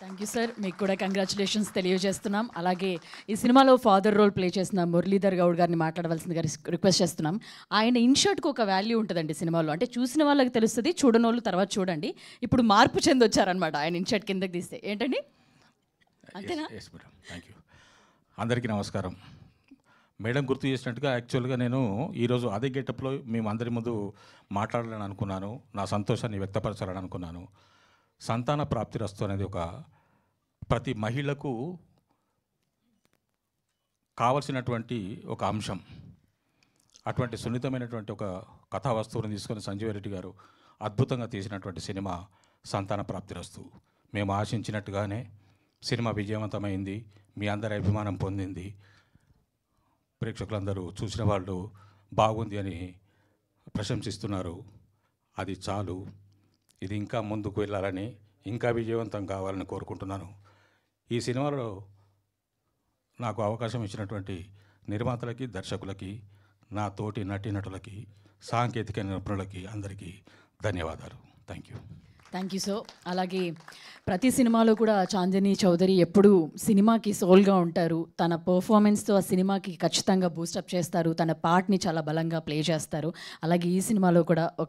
Thank you sir. మీకు కూడా congratulations తెలియజేస్తున్నాం. అలాగే ఈ సినిమాలో ఫాదర్ రోల్ ప్లే చేసిన మురళీధర్ గౌడ్ గారిని మాట్లాడవలసిందిగా రిక్వెస్ట్ చేస్తున్నాం. ఆయన ఇన్షర్ట్కి ఒక వాల్యూ ఉంటుందండి సినిమాలో. అంటే చూసిన వాళ్ళకి తెలుస్తుంది, చూడని వాళ్ళు తర్వాత చూడండి. ఇప్పుడు మార్పు చెందొచ్చారనమాట ఆయన ఇన్షర్ట్ కిందకి తీస్తే. ఏంటండి అంతేనా? Madam, thank you. అందరికీ నమస్కారం. మేడం గుర్తు చేసినట్టుగా యాక్చువల్గా నేను ఈరోజు అదే గెటప్లో మేము అందరి ముందు మాట్లాడాలని అనుకున్నాను, నా సంతోషాన్ని వ్యక్తపరచాలని అనుకున్నాను. సంతాన ప్రాప్తిరస్తు అనేది ఒక ప్రతి మహిళకు కావలసినటువంటి ఒక అంశం. అటువంటి సున్నితమైనటువంటి ఒక కథా వస్తువుని తీసుకొని సంజీవ్ రెడ్డి గారు అద్భుతంగా తీసినటువంటి సినిమా సంతాన ప్రాప్తిరస్తు. మేము ఆశించినట్టుగానే సినిమా విజయవంతమైంది, మీ అందరి అభిమానం పొందింది. ప్రేక్షకులందరూ చూసిన వాళ్ళు బాగుంది అని ప్రశంసిస్తున్నారు. అది చాలు. ఇది ఇంకా ముందుకు వెళ్ళాలని, ఇంకా విజయవంతం కావాలని కోరుకుంటున్నాను. ఈ సినిమాలో నాకు అవకాశం ఇచ్చినటువంటి నిర్మాతలకి, దర్శకులకి, నా తోటి నటీనటులకి, సాంకేతిక నిపుణులకి అందరికీ ధన్యవాదాలు. Thank you. Thank you so. అలాగే ప్రతి సినిమాలో కూడా చాందిని చౌదరి ఎప్పుడూ సినిమాకి సోల్గా ఉంటారు. తన పర్ఫార్మెన్స్తో ఆ సినిమాకి ఖచ్చితంగా బూస్టప్ చేస్తారు. తన పార్ట్ని చాలా బలంగా ప్లే చేస్తారు. అలాగే ఈ సినిమాలో కూడా ఒక